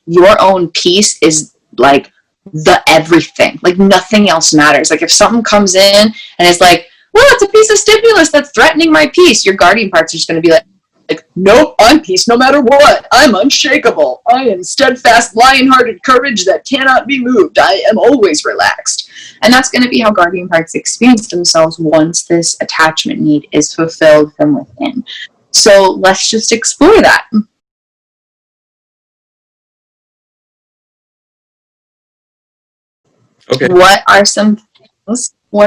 your own peace is like the everything. Like nothing else matters. Like if something comes in and it's like, well, it's a piece of stimulus that's threatening my peace, your guardian parts are just going to be like, nope, I'm peace no matter what. I'm unshakable. I am steadfast, lion-hearted courage that cannot be moved. I am always relaxed. And that's going to be how guardian parts experience themselves once this attachment need is fulfilled from within. So let's just explore that. Okay. What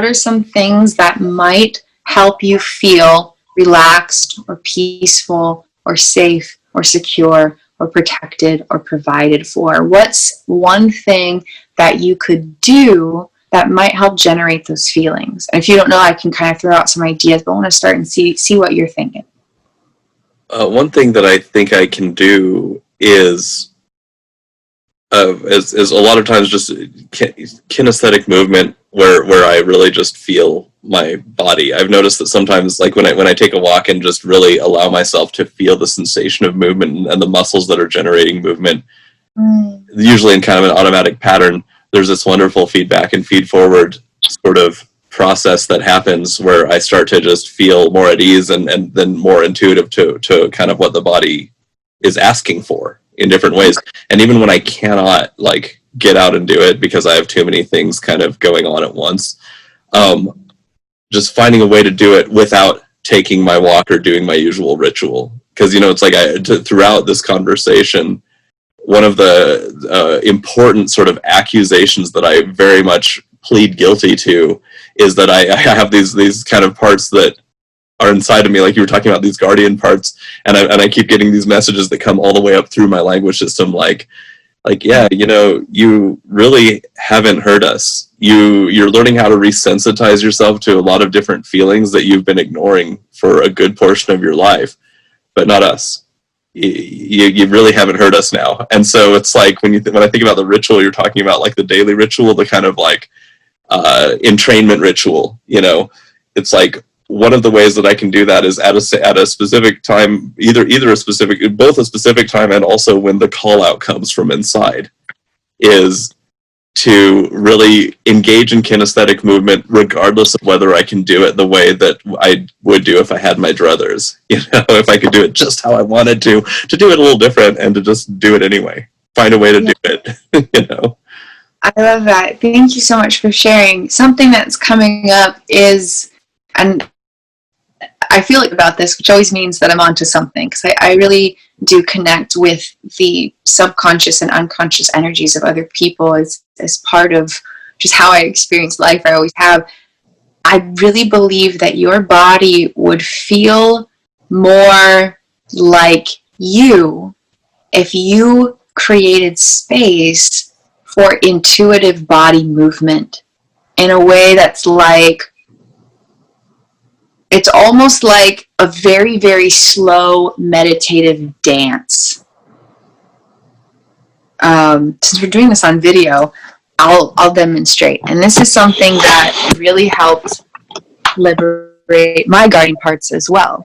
are some things that might help you feel relaxed or peaceful or safe or secure or protected or provided for? What's one thing that you could do that might help generate those feelings? And if you don't know, I can kind of throw out some ideas, but I want to start and see what you're thinking. One thing that I think I can do is a lot of times just kinesthetic movement where I really just feel my body. I've noticed that sometimes, like when I take a walk and just really allow myself to feel the sensation of movement and the muscles that are generating movement, usually in kind of an automatic pattern, there's this wonderful feedback and feed forward sort of process that happens where I start to just feel more at ease and then more intuitive to kind of what the body is asking for in different ways. And even when I cannot like get out and do it because I have too many things kind of going on at once, just finding a way to do it without taking my walk or doing my usual ritual. Because, you know, it's like throughout this conversation, one of the important sort of accusations that I very much plead guilty to is that I have these kind of parts that are inside of me, like you were talking about, these guardian parts, and I keep getting these messages that come all the way up through my language system, like yeah, you know, you really haven't heard us. You're learning how to resensitize yourself to a lot of different feelings that you've been ignoring for a good portion of your life, but not us. You really haven't heard us now. And so it's like when I think about the ritual you're talking about, like the daily ritual, the kind of like entrainment ritual, you know, it's like one of the ways that I can do that is at a specific time, both a specific time and also when the call out comes from inside, is to really engage in kinesthetic movement regardless of whether I can do it the way that I would do if I had my druthers. You know, if I could do it just how I wanted to do it a little different and to just do it anyway. Find a way to do it, you know. I love that. Thank you so much for sharing. Something that's coming up is, and I feel like about this, which always means that I'm onto something, because I really do connect with the subconscious and unconscious energies of other people as part of just how I experience life. I always have. I really believe that your body would feel more like you if you created space for intuitive body movement in a way that's like, it's almost like a very, very slow meditative dance. Since we're doing this on video, I'll demonstrate. And this is something that really helped liberate my guardian parts as well.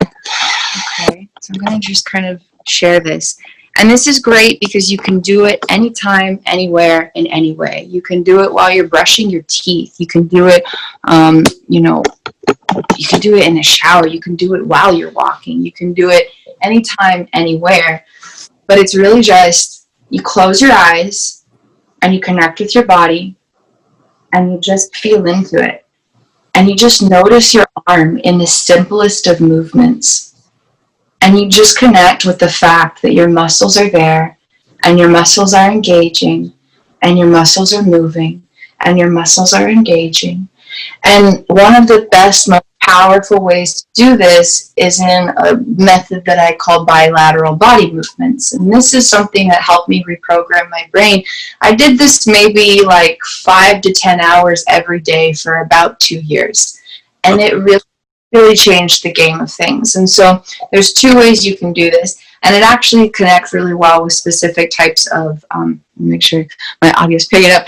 Okay, so I'm going to just kind of share this. And this is great because you can do it anytime, anywhere, in any way. You can do it while you're brushing your teeth. You can do it, you know, you can do it in the shower. You can do it while you're walking. You can do it anytime, anywhere. But it's really just, you close your eyes and you connect with your body and you just feel into it. And you just notice your arm in the simplest of movements. And you just connect with the fact that your muscles are there and your muscles are engaging and your muscles are moving and your muscles are engaging. And one of the best, most powerful ways to do this is in a method that I call bilateral body movements. And this is something that helped me reprogram my brain. I did this maybe like 5 to 10 hours every day for about 2 years. And it really changed the game of things. And so there's 2 ways you can do this. And it actually connects really well with specific types of, make sure my audio is picking up,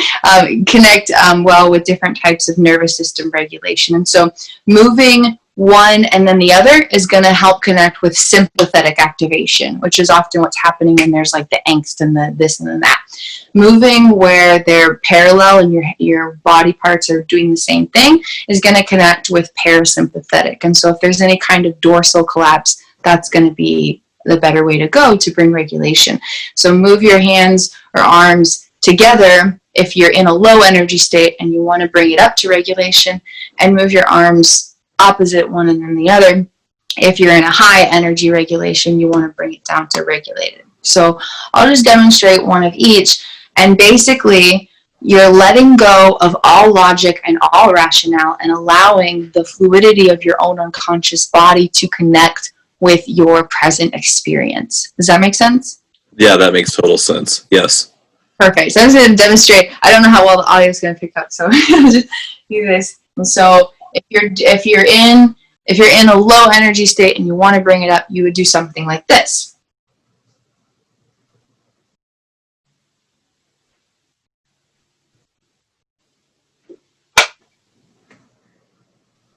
connect well with different types of nervous system regulation. And so moving one and then the other is going to help connect with sympathetic activation, which is often what's happening when there's like the angst and the this and the that. Moving where they're parallel and your body parts are doing the same thing is going to connect with parasympathetic. And so if there's any kind of dorsal collapse, that's going to be the better way to go to bring regulation. So move your hands or arms together if you're in a low energy state and you want to bring it up to regulation, and move your arms opposite one and then the other. If you're in a high energy regulation, you want to bring it down to regulated. So I'll just demonstrate one of each, and basically you're letting go of all logic and all rationale and allowing the fluidity of your own unconscious body to connect with your present experience. Does that make sense? Yeah, that makes total sense. Yes. Perfect. So I'm just going to demonstrate. I don't know how well the audio is going to pick up, so just do this. And so if you're in a low energy state and you want to bring it up, you would do something like this.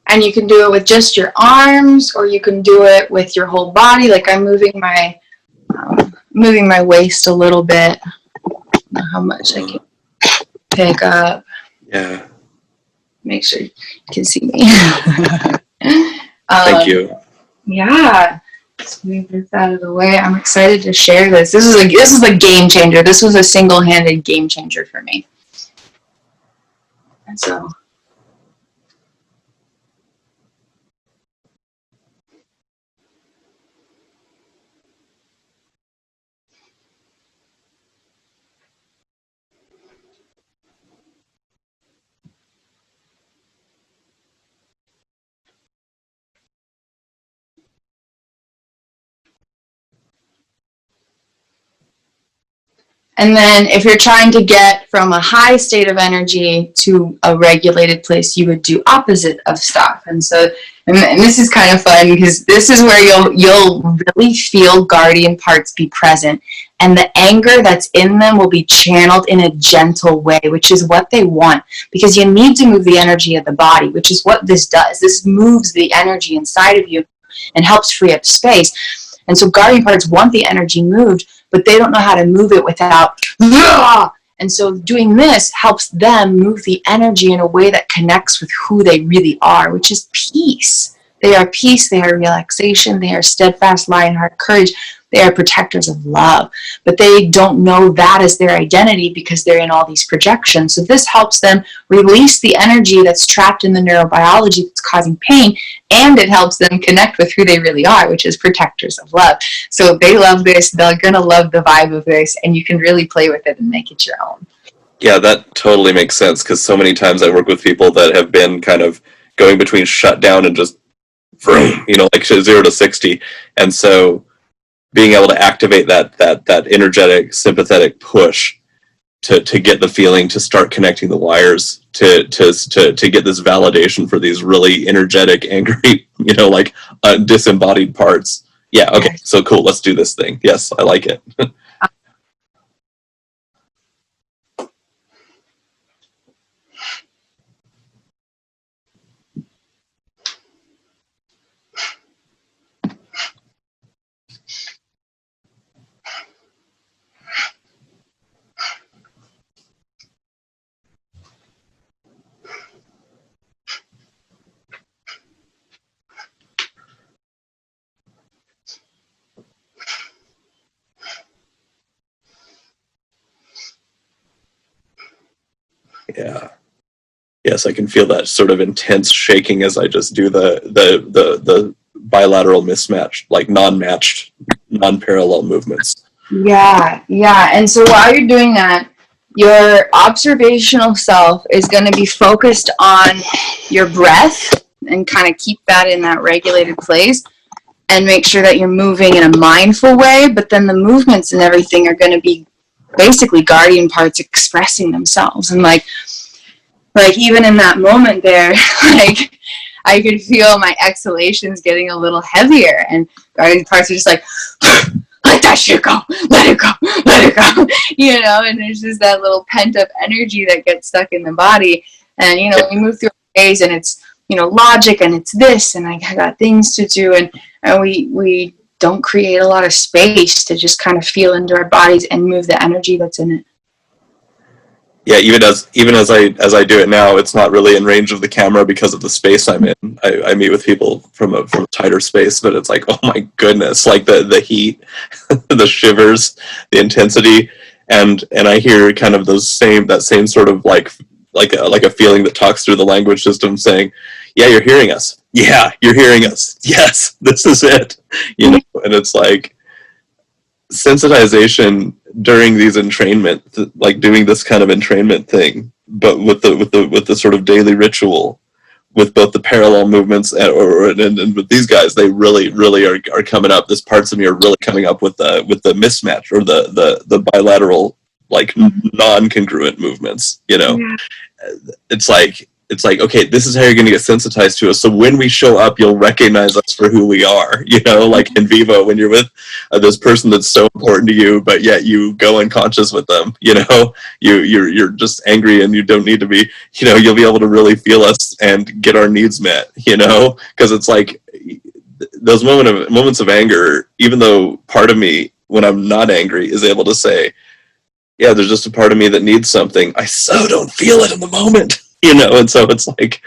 And you can do it with just your arms, or you can do it with your whole body. Like I'm moving my waist a little bit. I don't know how much I can pick up. Yeah. Make sure you can see me. Thank you. Yeah. Let's move this out of the way. I'm excited to share this. This is a game changer. This was a single-handed game changer for me. And so and then if you're trying to get from a high state of energy to a regulated place, you would do opposite of stuff. And so, and this is kind of fun because this is where you'll really feel guardian parts be present. And the anger that's in them will be channeled in a gentle way, which is what they want, because you need to move the energy of the body, which is what this does. This moves the energy inside of you and helps free up space. And so guardian parts want the energy moved, but they don't know how to move it without, and so doing this helps them move the energy in a way that connects with who they really are, which is peace. They are peace, they are relaxation, they are steadfast, lion-heart courage, they are protectors of love, but they don't know that as their identity because they're in all these projections. So this helps them release the energy that's trapped in the neurobiology that's causing pain, and it helps them connect with who they really are, which is protectors of love. So they love this, they're gonna love the vibe of this, and you can really play with it and make it your own. Yeah, that totally makes sense, because so many times I work with people that have been kind of going between shut down and just, like 0 to 60, and so being able to activate that energetic, sympathetic push to get the feeling, to start connecting the wires, to get this validation for these really energetic, angry, disembodied parts. Yeah, okay, so cool, let's do this thing. Yes, I like it. Yeah. Yes, I can feel that sort of intense shaking as I just do the bilateral mismatched, like non-matched, non-parallel movements. Yeah. And so while you're doing that, your observational self is going to be focused on your breath and kind of keep that in that regulated place and make sure that you're moving in a mindful way, but then the movements and everything are going to be basically guardian parts expressing themselves. And like even in that moment there, like I could feel my exhalations getting a little heavier, and guardian parts are just like, let that shit go, let it go, and there's just that little pent up energy that gets stuck in the body. And we move through days, and it's logic, and it's this, and I got things to do, and we don't create a lot of space to just kind of feel into our bodies and move the energy that's in it. Yeah, even as I do it now, it's not really in range of the camera because of the space I'm in. I meet with people from a tighter space, but it's like, oh my goodness, like the heat, the shivers, the intensity, and I hear kind of that same sort of like a feeling that talks through the language system saying, yeah, you're hearing us. Yeah, you're hearing us. Yes, this is it. And it's like sensitization during these entrainment, like doing this kind of entrainment thing, but with the sort of daily ritual, with both the parallel movements and with these guys, they really are coming up. This parts of me are really coming up with the mismatch or the bilateral, like non-congruent movements. Yeah. It's like, okay, this is how you're going to get sensitized to us. So when we show up, you'll recognize us for who we are, like in vivo, when you're with this person that's so important to you, but yet you go unconscious with them, you're just angry and you don't need to be, you'll be able to really feel us and get our needs met, because it's like those moments of anger, even though part of me, when I'm not angry, is able to say, yeah, there's just a part of me that needs something. I so don't feel it in the moment. And so it's like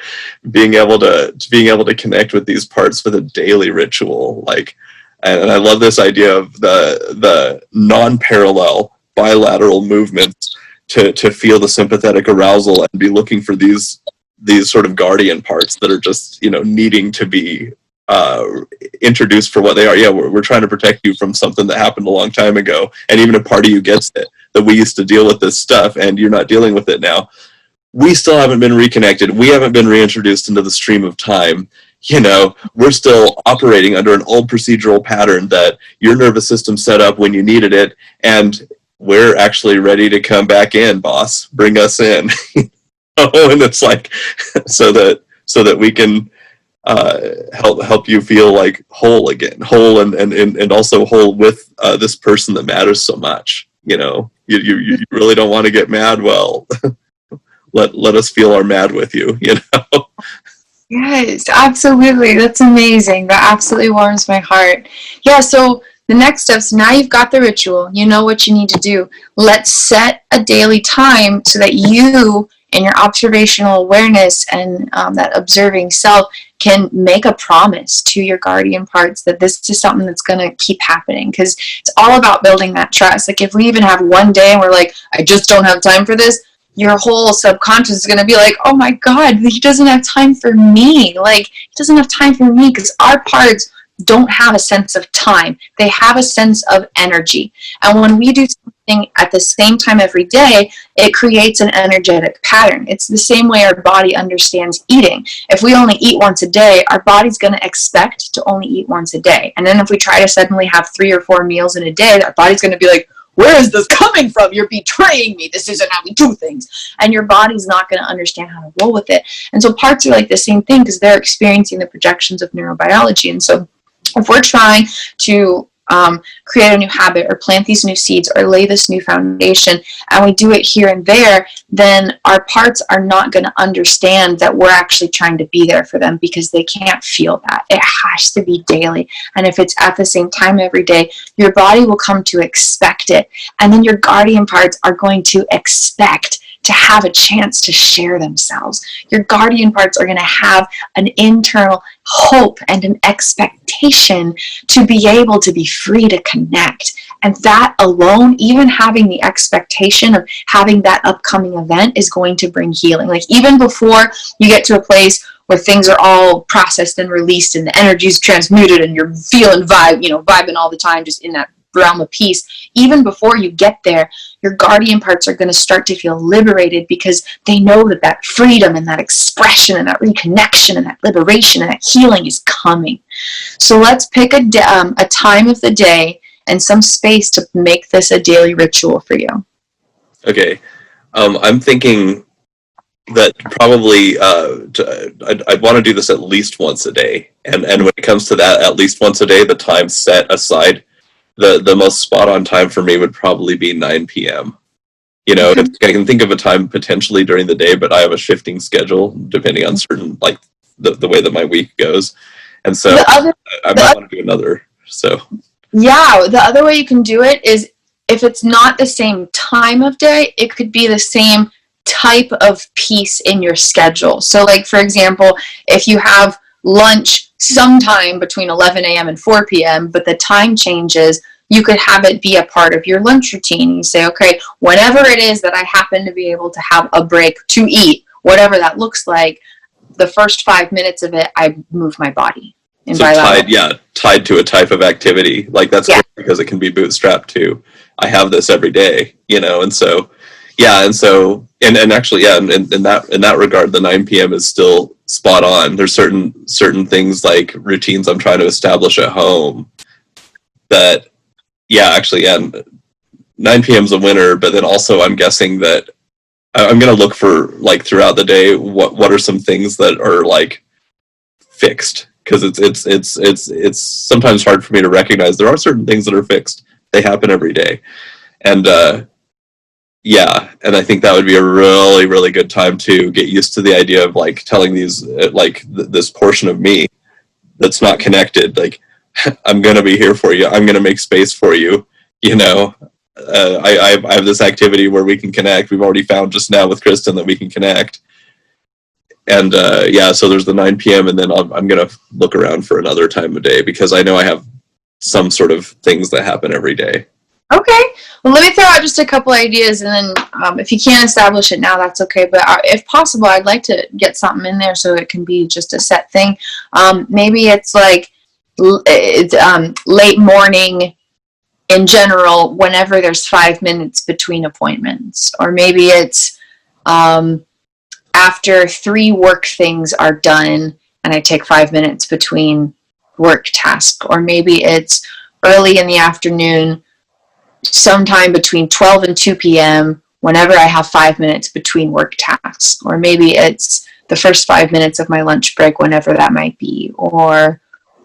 being able to connect with these parts with a daily ritual, like, and I love this idea of the non-parallel bilateral movements to feel the sympathetic arousal and be looking for these sort of guardian parts that are just, needing to be introduced for what they are. Yeah, we're trying to protect you from something that happened a long time ago, and even a part of you gets it, that we used to deal with this stuff and you're not dealing with it now. We still haven't been reconnected. We haven't been reintroduced into the stream of time. We're still operating under an old procedural pattern that your nervous system set up when you needed it, and we're actually ready to come back in, boss. Bring us in. And it's like, so that we can help you feel like whole again, whole and also whole with this person that matters so much. You really don't want to get mad. Well, let us feel our mad with you, Yes, absolutely. That's amazing. That absolutely warms my heart. Yeah, so the next steps, now you've got the ritual, you know what you need to do. Let's set a daily time so that you, in your observational awareness and that observing self, can make a promise to your guardian parts that this is something that's going to keep happening, because it's all about building that trust. Like if we even have one day and we're like, I just don't have time for this, your whole subconscious is going to be like, oh my God, he doesn't have time for me. Like, he doesn't have time for me, because our parts don't have a sense of time. They have a sense of energy. And when we do something at the same time every day, it creates an energetic pattern. It's the same way our body understands eating. If we only eat once a day, our body's going to expect to only eat once a day. And then if we try to suddenly have 3 or 4 meals in a day, our body's going to be like, where is this coming from? You're betraying me. This isn't how we do things. And your body's not going to understand how to roll with it. And so parts are like the same thing, because they're experiencing the projections of neurobiology. And so if we're trying to create a new habit or plant these new seeds or lay this new foundation, and we do it here and there, then our parts are not going to understand that we're actually trying to be there for them, because they can't feel that. It has to be daily. And if it's at the same time every day, your body will come to expect it. And then your guardian parts are going to expect to have a chance to share themselves. Your guardian parts are going to have an internal hope and an expectation to be able to be free to connect. And that alone, even having the expectation of having that upcoming event, is going to bring healing. Like even before you get to a place where things are all processed and released and the energy is transmuted and you're feeling vibing all the time, just in that realm of peace, even before you get there, your guardian parts are going to start to feel liberated, because they know that that freedom and that expression and that reconnection and that liberation and that healing is coming. So let's pick a time of the day and some space to make this a daily ritual for you. Okay. I'm thinking that probably I'd want to do this at least once a day. And when it comes to that, at least once a day, the time set aside, the most spot on time for me would probably be 9 p.m. I can think of a time potentially during the day, but I have a shifting schedule depending on certain like the way that my week goes. And so I might want to do another. So yeah, the other way you can do it is if it's not the same time of day, it could be the same type of piece in your schedule. So like, for example, if you have lunch sometime between 11 a.m. and 4 p.m., but the time changes, you could have it be a part of your lunch routine. You say, okay, whenever it is that I happen to be able to have a break to eat, whatever that looks like, the first 5 minutes of it, I move my body. So tied to a type of activity. Like that's great because it can be bootstrapped to, I have this every day, and so, and actually, in that regard, the 9 p.m. is still spot on. There's certain things like routines I'm trying to establish at home that, 9 p.m. is a winner, but then also I'm guessing that I'm going to look for like throughout the day, what are some things that are like fixed, because it's sometimes hard for me to recognize there are certain things that are fixed. They happen every day. And and I think that would be a really, really good time to get used to the idea of like telling these this portion of me that's not connected, like I'm gonna be here for you, I'm gonna make space for you, I have this activity where we can connect. We've already found just now with Kristen that we can connect. And so there's the 9 p.m. and then I'm going to look around for another time of day because I know I have some sort of things that happen every day. Okay. Well, let me throw out just a couple ideas, and then if you can't establish it now, that's okay. But if possible, I'd like to get something in there so it can be just a set thing. Maybe it's like late morning in general, whenever there's 5 minutes between appointments. Or maybe it's after 3 work things are done and I take 5 minutes between work tasks. Or maybe it's early in the afternoon, sometime between 12 and 2 p.m., whenever I have 5 minutes between work tasks. Or maybe it's the first 5 minutes of my lunch break, whenever that might be. Or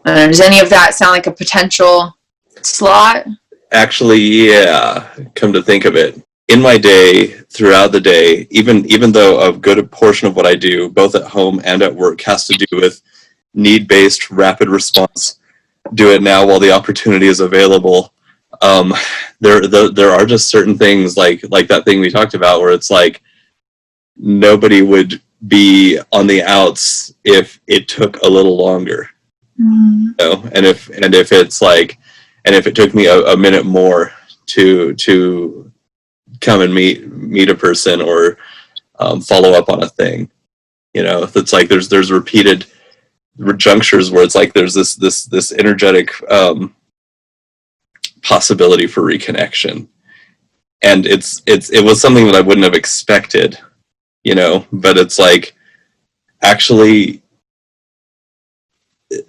does any of that sound like a potential slot? Actually, yeah, come to think of it, in my day, throughout the day, even though a good portion of what I do, both at home and at work, has to do with need-based rapid response, do it now while the opportunity is available. There are just certain things like that thing we talked about where it's like nobody would be on the outs if it took a little longer. Mm-hmm. And if it's like, and if it took me a minute more to come and meet a person or follow up on a thing, it's like there's repeated junctures where it's like there's this energetic possibility for reconnection, and it was something that I wouldn't have expected, but it's like actually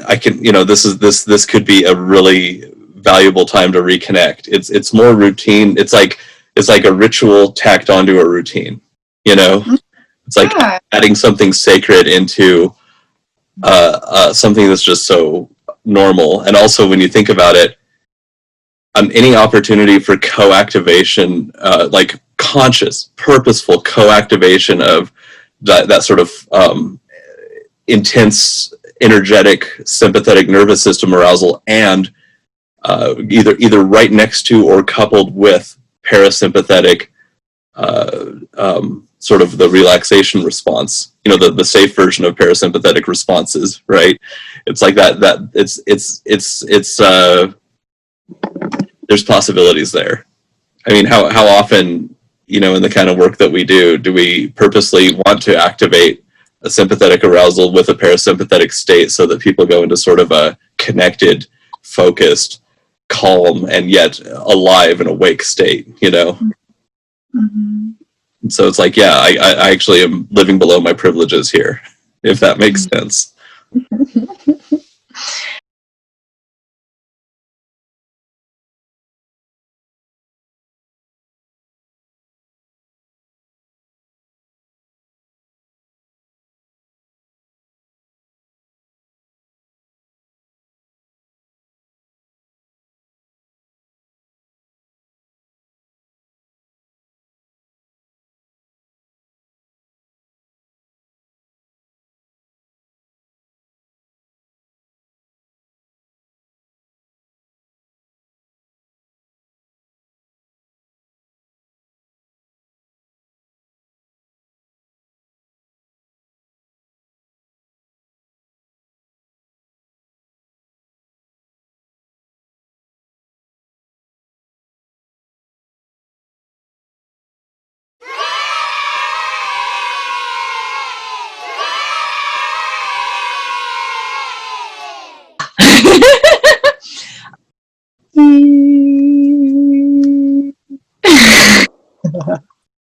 I can, this could be a really valuable time to reconnect. It's more routine. It's like a ritual tacked onto a routine, it's like adding something sacred into something that's just so normal. And also when you think about it, any opportunity for co-activation, like conscious, purposeful co-activation of that sort of intense, energetic, sympathetic nervous system arousal, and either right next to or coupled with parasympathetic, sort of the relaxation response, the safe version of parasympathetic responses, right? It's like that it's there's possibilities there. I mean, how often, in the kind of work that we do we purposely want to activate a sympathetic arousal with a parasympathetic state so that people go into sort of a connected, focused, calm, and yet alive and awake state, Mm-hmm. And so it's like, I actually am living below my privileges here, if that makes sense.